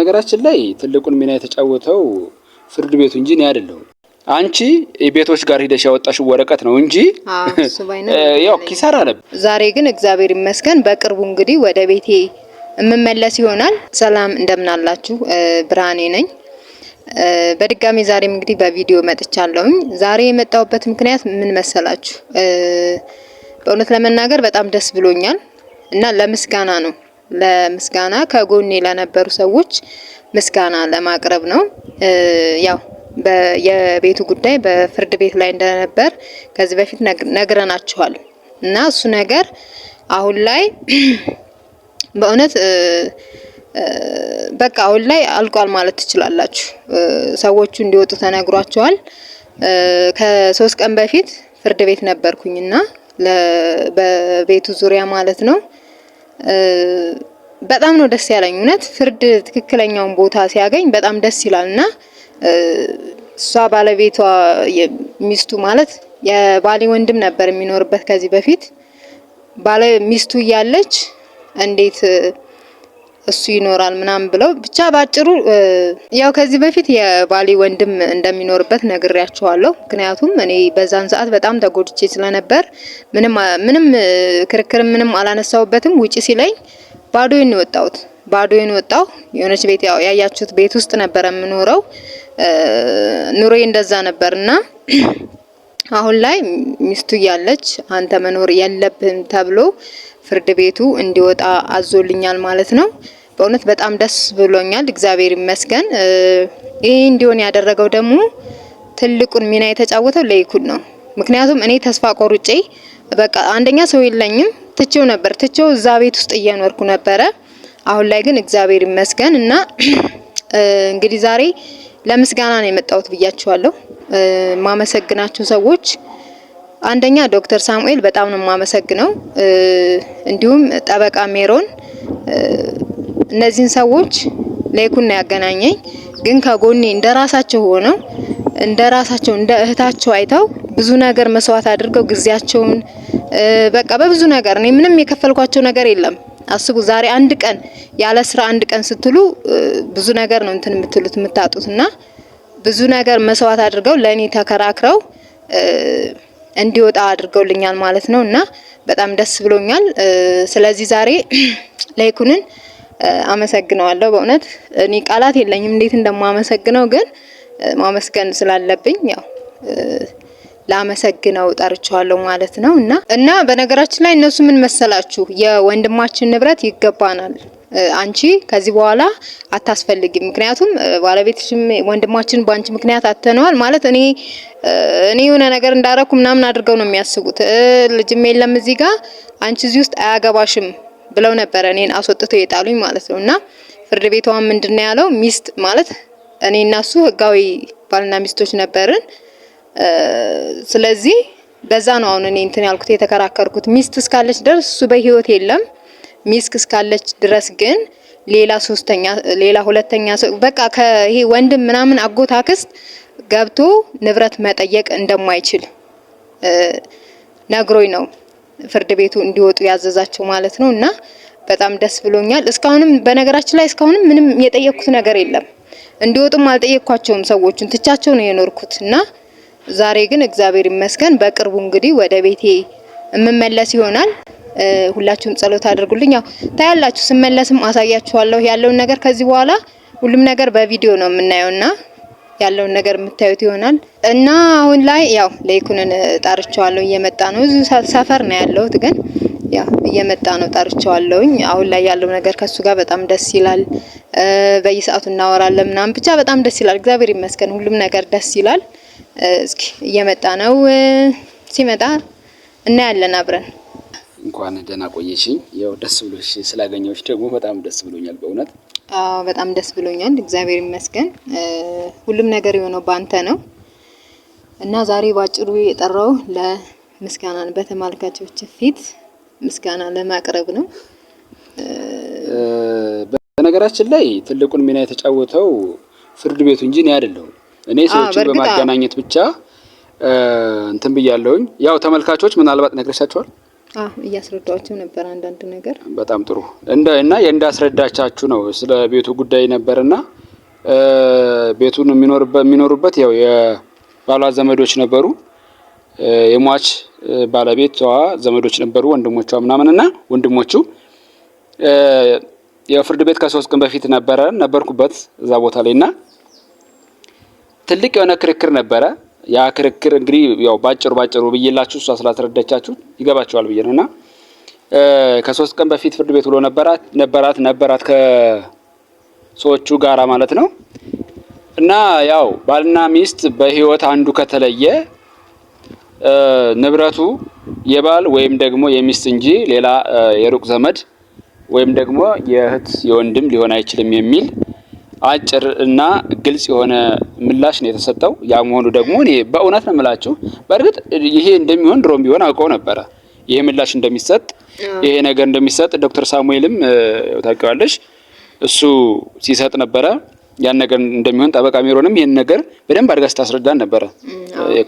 በነገራችን ላይ ትልቁን ሚና የተጫወተው ፍርድ ቤቱ እንጂ እኔ አይደለሁም። አንቺ ቤቶች ጋር ሄደሽ ያወጣሽው ወረቀት ነው እንጂ ያው ኪሳራ ነበር። ዛሬ ግን እግዚአብሔር ይመስገን በቅርቡ እንግዲህ ወደ ቤቴ እመመለስ ይሆናል። ሰላም እንደምናላችሁ፣ ብርሃኔ ነኝ። በድጋሚ ዛሬም እንግዲህ በቪዲዮ መጥቻለሁኝ። ዛሬ የመጣሁበት ምክንያት ምን መሰላችሁ? በእውነት ለመናገር በጣም ደስ ብሎኛል እና ለምስጋና ነው። ለምስጋና ከጎኔ ለነበሩ ሰዎች ምስጋና ለማቅረብ ነው። ያው የቤቱ ጉዳይ በፍርድ ቤት ላይ እንደነበር ከዚህ በፊት ነግረናችኋል እና እሱ ነገር አሁን ላይ በእውነት በቃ አሁን ላይ አልቋል ማለት ትችላላችሁ። ሰዎቹ እንዲወጡ ተነግሯቸዋል። ከ3 ቀን በፊት ፍርድ ቤት ነበርኩኝና በቤቱ ዙሪያ ማለት ነው። በጣም ነው ደስ ያለኝ። እውነት ፍርድ ትክክለኛውን ቦታ ሲያገኝ በጣም ደስ ይላልና እሷ ባለቤቷ ሚስቱ ማለት የባሌ ወንድም ነበር የሚኖርበት ከዚህ በፊት ባለ ሚስቱ እያለች እንዴት እሱ ይኖራል ምናምን ብለው ብቻ ባጭሩ ያው ከዚህ በፊት የባሌ ወንድም እንደሚኖርበት ነግሬያቸዋለሁ። ምክንያቱም እኔ በዛን ሰዓት በጣም ተጎድቼ ስለነበር ምንም ክርክር ምንም አላነሳውበትም። ውጪ ሲለኝ ባዶዬን ወጣው። የሆነች ቤት ያው ያያችሁት ቤት ውስጥ ነበር የምኖረው። ኑሮዬ እንደዛ ነበርና አሁን ላይ ሚስቱ እያለች አንተ መኖር የለብህም ተብሎ ፍርድ ቤቱ እንዲወጣ አዞልኛል ማለት ነው። በእውነት በጣም ደስ ብሎኛል። እግዚአብሔር ይመስገን። ይሄ እንዲሆን ያደረገው ደግሞ ትልቁን ሚና የተጫወተው ለይኩን ነው። ምክንያቱም እኔ ተስፋ ቆርጬ በቃ አንደኛ ሰው የለኝም ትቼው እዛ ቤት ውስጥ እየኖርኩ ነበረ። አሁን ላይ ግን እግዚአብሔር ይመስገን እና እንግዲህ ዛሬ ለምስጋና ነው የመጣሁት ብያችኋለሁ። ማመሰግናችሁ ሰዎች አንደኛ ዶክተር ሳሙኤል በጣም ነው ማመሰግነው፣ እንዲሁም ጠበቃ ሜሮን። እነዚህን ሰዎች ለይኩን ነው ያገናኘኝ። ግን ከጎኔ እንደራሳቸው ሆነው እንደ እህታቸው አይተው ብዙ ነገር መስዋዕት አድርገው ጊዜያቸውን በቃ በብዙ ነገር እኔ ምንም የከፈልኳቸው ነገር የለም። አስቡ ዛሬ አንድ ቀን ያለ ስራ አንድ ቀን ስትሉ ብዙ ነገር ነው እንትን የምታጡትና ብዙ ነገር መስዋዕት አድርገው ለኔ ተከራክረው እንዲወጣ አድርገውልኛል ማለት ነው እና በጣም ደስ ብሎኛል። ስለዚህ ዛሬ ለይኩንን አመሰግነዋለሁ። በእውነት እኔ ቃላት የለኝም እንዴት እንደማመሰግነው፣ ግን ማመስገን ስላለብኝ ያው ላመሰግነው ጠርቻለሁ ማለት ነው እና በነገራችን ላይ እነሱ ምን መሰላችሁ የወንድማችን ንብረት ይገባናል፣ አንቺ ከዚህ በኋላ አታስፈልጊም። ምክንያቱም ባለቤትሽም ወንድማችን ባንቺ ምክንያት አተነዋል ማለት እኔ የሆነ ነገር እንዳረኩ ምናምን አድርገው ነው የሚያስቡት። ልጅም የለም እዚህ ጋር አንቺ እዚህ ውስጥ አያገባሽም ብለው ነበር እኔን አስወጥተው የጣሉኝ ማለት ነውና ፍርድ ቤቷም ምንድነው ያለው ሚስት ማለት እኔና እሱ ህጋዊ ባልና ሚስቶች ነበርን። ስለዚህ በዛ ነው አሁን እኔ እንትን ያልኩት የተከራከርኩት። ሚስት እስካለች ድረስ እሱ በህይወት የለም። ሚስት እስካለች ድረስ ግን ሌላ ሁለተኛ ሰው በቃ ከይሄ ወንድም ምናምን አጎት አክስት ገብቶ ንብረት መጠየቅ እንደማይችል ነግሮኝ ነው ፍርድ ቤቱ እንዲወጡ ያዘዛቸው ማለት ነው እና በጣም ደስ ብሎኛል። እስካሁንም በነገራችን ላይ እስካሁንም ምንም የጠየቅኩት ነገር የለም። እንዲወጡም አልጠየቅኳቸውም። ሰዎችን ትቻቸው ነው የኖርኩት እና ዛሬ ግን እግዚአብሔር ይመስገን በቅርቡ እንግዲህ ወደ ቤቴ እመመለስ ይሆናል። ሁላችሁም ጸሎት አድርጉልኝ። ያው ታያላችሁ ስመለስም አሳያችኋለሁ ያለውን ነገር። ከዚህ በኋላ ሁሉም ነገር በቪዲዮ ነው የምናየውና ያለውን ነገር የምታዩት ይሆናል እና አሁን ላይ ያው ለይኩንን ጣርቻለሁ። እየመጣ ነው። እዚህ ሰፈር ነው ያለሁት፣ ግን ያው እየመጣ ነው ጣርቻለሁኝ። አሁን ላይ ያለው ነገር ከሱ ጋር በጣም ደስ ይላል። በየሰዓቱ እናወራለን ምናምን ብቻ በጣም ደስ ይላል። እግዚአብሔር ይመስገን ሁሉም ነገር ደስ ይላል። እስኪ እየመጣ ነው። ሲመጣ እናያለን አብረን። እንኳን ደህና ቆየሽኝ። ያው ደስ ብሎሽ ስላገኘሁሽ ደግሞ በጣም ደስ ብሎኛል በእውነት። በጣም ደስ ብሎኛል። እግዚአብሔር ይመስገን ሁሉም ነገር የሆነው ባንተ ነው እና ዛሬ ባጭሩ የጠራው ለምስጋና በተመልካቾች ፊት ምስጋና ለማቅረብ ነው። በነገራችን ላይ ትልቁን ሚና የተጫወተው ፍርድ ቤቱ እንጂ እኔ አይደለሁም። እኔ ሰዎችን በማገናኘት ብቻ እንትን ብያለሁኝ። ያው ተመልካቾች ምናልባት ነግሬሻቸዋል። እያስረዳቸው ነበር አንዳንድ ነገር። በጣም ጥሩ እና እንዳስረዳቻችሁ ነው ስለ ቤቱ ጉዳይ ነበርና ቤቱን የሚኖሩበት ያው የባሏ ዘመዶች ነበሩ። የሟች ባለቤቷ ዘመዶች ነበሩ፣ ወንድሞቿ ምናምንና ወንድሞቹ የፍርድ ቤት ከ3 ቀን በፊት ነበርኩበት እዛ ቦታ ላይና ትልቅ የሆነ ክርክር ነበረ። ያ ክርክር እንግዲህ ያው ባጭሩ ብዬላችሁ እሷ ስላስረዳቻችሁ ይገባችኋል ብዬ ነውና ከ3 ቀን በፊት ፍርድ ቤት ውሎ ነበራት ከሰዎቹ ጋራ ማለት ነው። እና ያው ባልና ሚስት በህይወት አንዱ ከተለየ ንብረቱ የባል ወይም ደግሞ የሚስት እንጂ ሌላ የሩቅ ዘመድ ወይም ደግሞ የእህት የወንድም ሊሆን አይችልም የሚል አጭር እና ግልጽ የሆነ ምላሽ ነው የተሰጠው። ያ መሆኑ ደግሞ እኔ በእውነት ነው የምላችሁ፣ በእርግጥ ይሄ እንደሚሆን ድሮም ቢሆን አውቀው ነበረ። ይሄ ምላሽ እንደሚሰጥ ይሄ ነገር እንደሚሰጥ ዶክተር ሳሙኤልም ታውቂዋለሽ፣ እሱ ሲሰጥ ነበረ ያን ነገር እንደሚሆን። ጠበቃ ሜሮንም ይሄን ነገር በደንብ አድርጋ ስታስረዳን ነበረ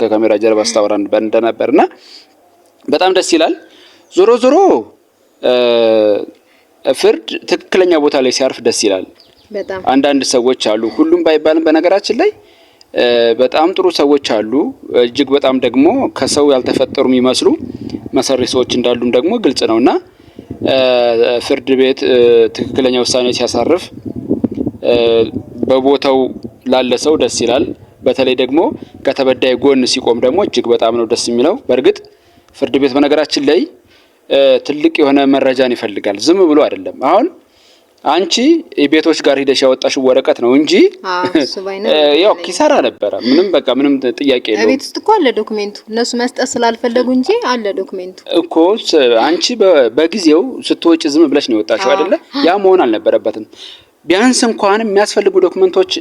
ከካሜራ ጀርባ ስታወራን እንደነበርና በጣም ደስ ይላል። ዞሮ ፍርድ ትክክለኛ ቦታ ላይ ሲያርፍ ደስ ይላል። አንዳንድ ሰዎች አሉ፣ ሁሉም ባይባልም በነገራችን ላይ በጣም ጥሩ ሰዎች አሉ። እጅግ በጣም ደግሞ ከሰው ያልተፈጠሩ የሚመስሉ መሰሪ ሰዎች እንዳሉም ደግሞ ግልጽ ነውና ፍርድ ቤት ትክክለኛ ውሳኔ ሲያሳርፍ በቦታው ላለ ሰው ደስ ይላል። በተለይ ደግሞ ከተበዳይ ጎን ሲቆም ደግሞ እጅግ በጣም ነው ደስ የሚለው። በእርግጥ ፍርድ ቤት በነገራችን ላይ ትልቅ የሆነ መረጃን ይፈልጋል፣ ዝም ብሎ አይደለም። አሁን አንቺ ቤቶች ጋር ሄደሽ ያወጣሽው ወረቀት ነው እንጂ ያው ኪሳራ ነበረ። ምንም ጥያቄ የለውም። ቤት ውስጥ እኮ አለ ዶክሜንቱ፣ እነሱ መስጠት ስላልፈለጉ እንጂ አለ ዶክሜንቱ እኮ። አንቺ በጊዜው ስትወጪ ዝም ብለሽ ነው የወጣሽው አይደለ? ያ መሆን አልነበረበትም። ቢያንስ እንኳን የሚያስፈልጉ ዶክመንቶች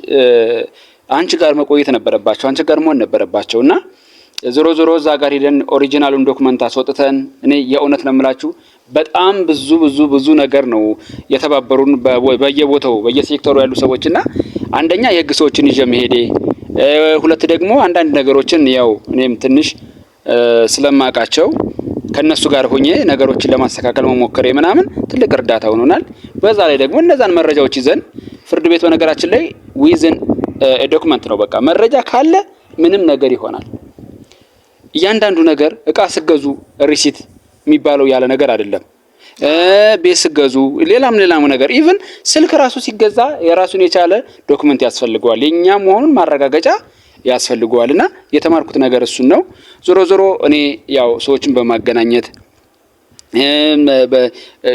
አንቺ ጋር መቆየት ነበረባቸው፣ አንቺ ጋር መሆን ነበረባቸውና ዞሮ እዛ ጋር ሄደን ኦሪጂናሉን ዶክመንት አስወጥተን እኔ የእውነት ነው የምላችሁ በጣም ብዙ ነገር ነው የተባበሩን በየቦታው በየሴክተሩ ያሉ ሰዎችና አንደኛ የህግ ሰዎችን ይዤ መሄዴ፣ ሁለት ደግሞ አንዳንድ ነገሮችን ያው እኔም ትንሽ ስለማውቃቸው ከነሱ ጋር ሆኜ ነገሮችን ለማስተካከል መሞከሬ ምናምን ትልቅ እርዳታ ሆኖናል። በዛ ላይ ደግሞ እነዛን መረጃዎች ይዘን ፍርድ ቤት በነገራችን ላይ ዊዝን ዶክመንት ነው፣ በቃ መረጃ ካለ ምንም ነገር ይሆናል። እያንዳንዱ ነገር እቃ ስገዙ ሪሲት የሚባለው ያለ ነገር አይደለም። ቤት ስገዙ ሌላም ነገር ኢቭን ስልክ ራሱ ሲገዛ የራሱን የቻለ ዶክመንት ያስፈልገዋል፣ የኛ መሆኑን ማረጋገጫ ያስፈልገዋልና የተማርኩት ነገር እሱን ነው። ዞሮ እኔ ያው ሰዎችን በማገናኘት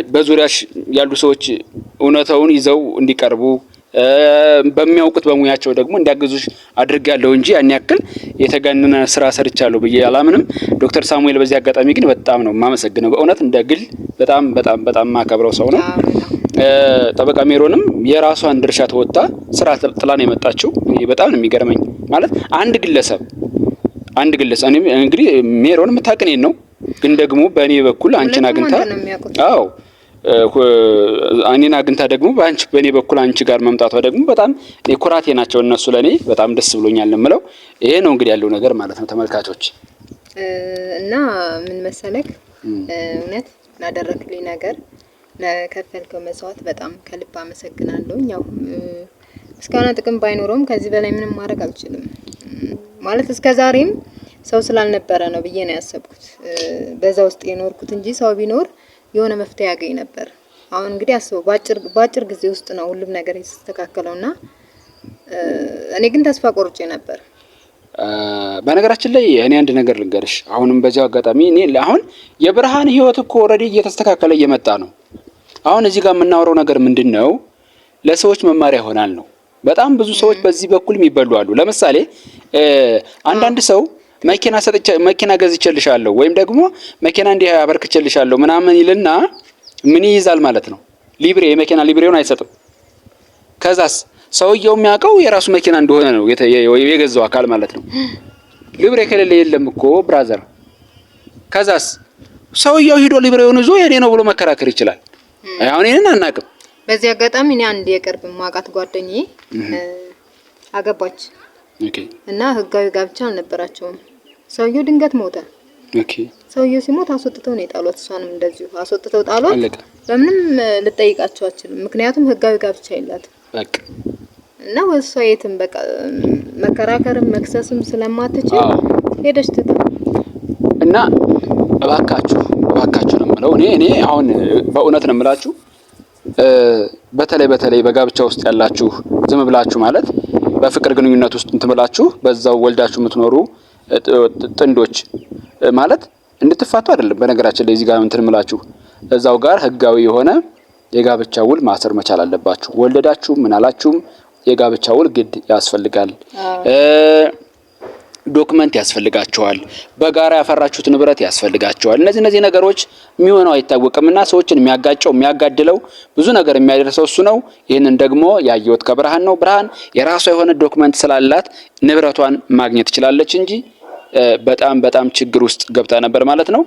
በዙሪያሽ ያሉ ሰዎች እውነታውን ይዘው እንዲቀርቡ በሚያውቁት በሙያቸው ደግሞ እንዲያገዙሽ አድርጋለሁ እንጂ ያን ያክል የተጋነነ ስራ ሰርቻለሁ ብዬ አላምንም። ዶክተር ሳሙኤል በዚህ አጋጣሚ ግን በጣም ነው የማመሰግነው፣ በእውነት እንደ ግል በጣም ማከብረው ሰው ነው። ጠበቃ ሜሮንም የራሷን ድርሻ ተወጣ ስራ ጥላ ነው የመጣችው። በጣም ነው የሚገርመኝ ማለት አንድ ግለሰብ እኔ እንግዲህ ሜሮን የምታውቅኔን ነው፣ ግን ደግሞ በእኔ በኩል አንቺን አግኝታ እኔን አግኝታ ደግሞ በእኔ በኩል አንቺ ጋር መምጣቷ ደግሞ በጣም ኩራቴ ናቸው እነሱ። ለኔ በጣም ደስ ብሎኛል የምለው ይሄ ነው እንግዲህ ያለው ነገር ማለት ነው ተመልካቾች። እና ምን መሰለክ እውነት ላደረክልኝ ነገር ለከፈልከው መስዋዕት በጣም ከልብ አመሰግናለሁ። ያው እስካሁን ጥቅም ባይኖረውም ከዚህ በላይ ምንም ማድረግ አልችልም ማለት እስከዛሬም ሰው ስላልነበረ ነው ብዬ ነው ያሰብኩት በዛ ውስጥ የኖርኩት እንጂ ሰው ቢኖር የሆነ መፍትሄ ያገኝ ነበር። አሁን እንግዲህ አስበው ባጭር ጊዜ ውስጥ ነው ሁሉም ነገር የተስተካከለውና እኔ ግን ተስፋ ቆርጬ ነበር። በነገራችን ላይ እኔ አንድ ነገር ልንገርሽ፣ አሁንም በዚያው አጋጣሚ እኔ አሁን የብርሃን ህይወት እኮ ኦሬዲ እየተስተካከለ እየመጣ ነው። አሁን እዚህ ጋር የምናወራው ነገር ምንድነው ለሰዎች መማሪያ ይሆናል ነው። በጣም ብዙ ሰዎች በዚህ በኩል የሚበሉ አሉ። ለምሳሌ አንዳንድ ሰው መኪና ገዝቼልሻለሁ ወይም ደግሞ መኪና እንዲህ አበርክቼልሻለሁ ምናምን ይልና ምን ይይዛል ማለት ነው? ሊብሬ የመኪና ሊብሬውን አይሰጥም። ከዛስ ሰውየው የሚያውቀው የራሱ መኪና እንደሆነ ነው የገዛው አካል ማለት ነው። ሊብሬ ከሌለ የለም እኮ ብራዘር። ከዛስ ሰውየው ሂዶ ሊብሬውን ይዞ የኔ ነው ብሎ መከራከር ይችላል። አሁን ይሄንን አናውቅም። በዚህ አጋጣሚ እኔ አንድ የቅርብ ማውቃት ጓደኛዬ አገባች እና ህጋዊ ጋብቻ አልነበራቸውም። ሰውየው ድንገት ሞተ። ኦኬ። ሰውየው ሲሞት አስወጥተው ነው የጣሏት። እሷንም እንደዚሁ አስወጥተው ጣሏት። በምንም ልጠይቃቸው አልችልም፣ ምክንያቱም ህጋዊ ጋብቻ የላትም። በቃ እና ወሷ የትም በቃ መከራከርም መክሰስም ስለማትችል ሄደች ትታ እና እባካችሁ ነው የምለው እኔ አሁን በእውነት ነው የምላችሁ በተለይ በጋብቻ ውስጥ ያላችሁ ዝም ብላችሁ ማለት በፍቅር ግንኙነት ውስጥ እንትን ብላችሁ በዛው ወልዳችሁ የምትኖሩ ጥንዶች ማለት እንድትፋቱ አይደለም። በነገራችን ላይ እዚህ ጋር እንትን ምላችሁ እዛው ጋር ህጋዊ የሆነ የጋብቻ ውል ማሰር መቻል አለባችሁ። ወለዳችሁ ምን አላችሁም የጋብቻ ውል ግድ ያስፈልጋል። ዶክመንት ያስፈልጋቸዋል። በጋራ ያፈራችሁት ንብረት ያስፈልጋቸዋል። እነዚህ ነገሮች የሚሆነው አይታወቅምና ሰዎችን የሚያጋድለው ብዙ ነገር የሚያደርሰው እሱ ነው። ይህንን ደግሞ ያየሁት ከብርሃን ነው። ብርሃን የራሷ የሆነ ዶክመንት ስላላት ንብረቷን ማግኘት ትችላለች እንጂ በጣም ችግር ውስጥ ገብታ ነበር ማለት ነው።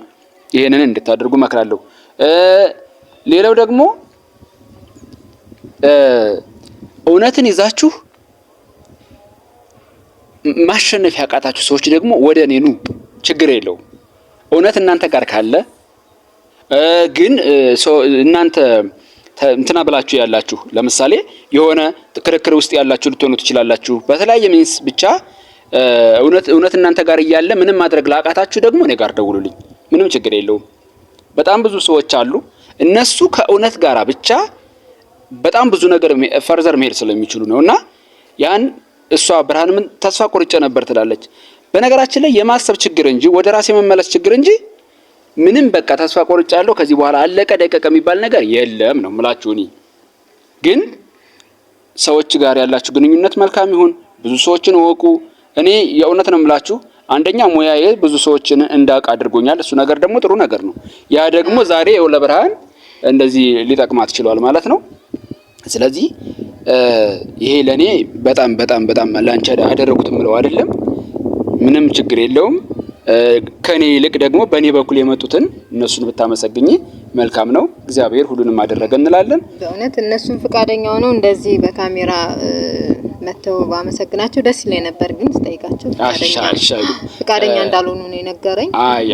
ይህንን እንድታደርጉ እመክራለሁ። ሌላው ደግሞ እውነትን ይዛችሁ ማሸነፍ ያቃታችሁ ሰዎች ደግሞ ወደ እኔ ኑ፣ ችግር የለውም። እውነት እናንተ ጋር ካለ ግን እናንተ እንትና ብላችሁ ያላችሁ ለምሳሌ የሆነ ክርክር ውስጥ ያላችሁ ልትሆኑ ትችላላችሁ። በተለያየ ሚንስ ብቻ እውነት እናንተ ጋር እያለ ምንም ማድረግ ላቃታችሁ ደግሞ እኔ ጋር ደውሉልኝ፣ ምንም ችግር የለውም። በጣም ብዙ ሰዎች አሉ እነሱ ከእውነት ጋራ ብቻ በጣም ብዙ ነገር ፈርዘር መሄድ ስለሚችሉ ነውና ያን እሷ ብርሃን ምን ተስፋ ቆርጬ ነበር ትላለች። በነገራችን ላይ የማሰብ ችግር እንጂ ወደ ራስ የመመለስ ችግር እንጂ ምንም በቃ ተስፋ ቆርጫለሁ ከዚህ በኋላ አለቀ ደቀቀ የሚባል ነገር የለም ነው የምላችሁ። እኔ ግን ሰዎች ጋር ያላችሁ ግንኙነት መልካም ይሁን፣ ብዙ ሰዎችን ወቁ። እኔ የእውነት ነው የምላችሁ አንደኛ ሙያዬ ብዙ ሰዎችን እንዳውቅ አድርጎኛል። እሱ ነገር ደግሞ ጥሩ ነገር ነው። ያ ደግሞ ዛሬ ለብርሃን እንደዚህ ሊጠቅማት ችሏል ማለት ነው። ስለዚህ ይሄ ለኔ በጣም ላንቺ አደረኩት ምለው አይደለም፣ ምንም ችግር የለውም። ከኔ ይልቅ ደግሞ በኔ በኩል የመጡትን እነሱን ብታመሰግኝ መልካም ነው። እግዚአብሔር ሁሉንም አደረገ እንላለን። በእውነት እነሱን ፈቃደኛ ሆነው እንደዚህ በካሜራ መተው ባመሰግናቸው ደስ ይለኝ ነበር፣ ግን ስጠይቃቸው ፈቃደኛ እንዳልሆኑ ነው የነገረኝ።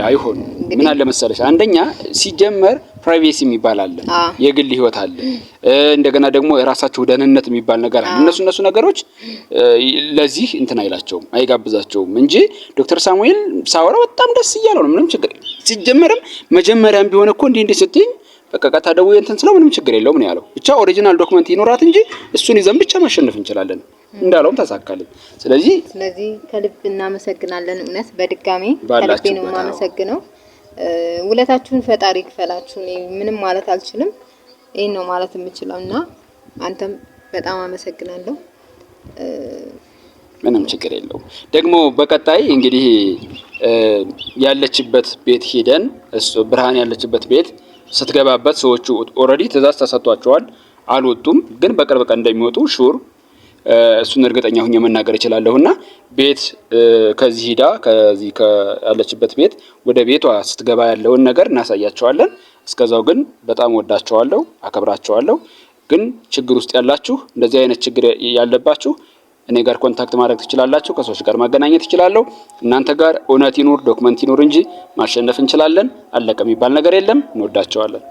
አይሆን ምን አለ መሰለሽ፣ አንደኛ ሲጀመር ፕራይቬሲ የሚባል አለ፣ የግል ህይወት አለ፣ እንደገና ደግሞ የራሳቸው ደህንነት የሚባል ነገር አለ። እነሱ ነገሮች ለዚህ እንትን አይላቸውም አይጋብዛቸውም እንጂ ዶክተር ሳሙኤል ሳወራ በጣም ደስ እያለው ነው። ምንም ችግር ሲጀመርም መጀመሪያም ቢሆን እኮ እንዴ ስትኝ በቃ ቀጥታ ደውዬ እንትን ስለው ምንም ችግር የለውም ነው ያለው። ብቻ ኦሪጂናል ዶክመንት ይኖራት እንጂ እሱን ይዘን ብቻ ማሸነፍ እንችላለን እንዳለውም ተሳካልን። ስለዚህ ከልብ እናመሰግናለን። እውነት በድጋሚ ከልቤ ነው የማመሰግነው። ውለታችሁን ፈጣሪ ይክፈላችሁ። እኔ ምንም ማለት አልችልም፣ ይሄን ነው ማለት የምችለውና አንተም በጣም አመሰግናለሁ። ምንም ችግር የለውም። ደግሞ በቀጣይ እንግዲህ ያለችበት ቤት ሄደን ብርሃን ያለችበት ቤት ስትገባበት ሰዎቹ ኦሬዲ ትእዛዝ ተሰጥቷቸዋል፣ አልወጡም። ግን በቅርብ ቀን እንደሚወጡ ሹር እሱን እርግጠኛ ሆኜ መናገር እችላለሁና ቤት ከዚህ ሄዳ ከዚህ ያለችበት ቤት ወደ ቤቷ ስትገባ ያለውን ነገር እናሳያቸዋለን። እስከዛው ግን በጣም ወዳቸዋለሁ፣ አከብራቸዋለሁ። ግን ችግር ውስጥ ያላችሁ እንደዚህ አይነት ችግር ያለባችሁ እኔ ጋር ኮንታክት ማድረግ ትችላላችሁ። ከሰዎች ጋር ማገናኘት ይችላልው። እናንተ ጋር እውነት ይኑር ዶክመንት ይኑር እንጂ ማሸነፍ እንችላለን። አለቀ የሚባል ነገር የለም። እንወዳቸዋለን።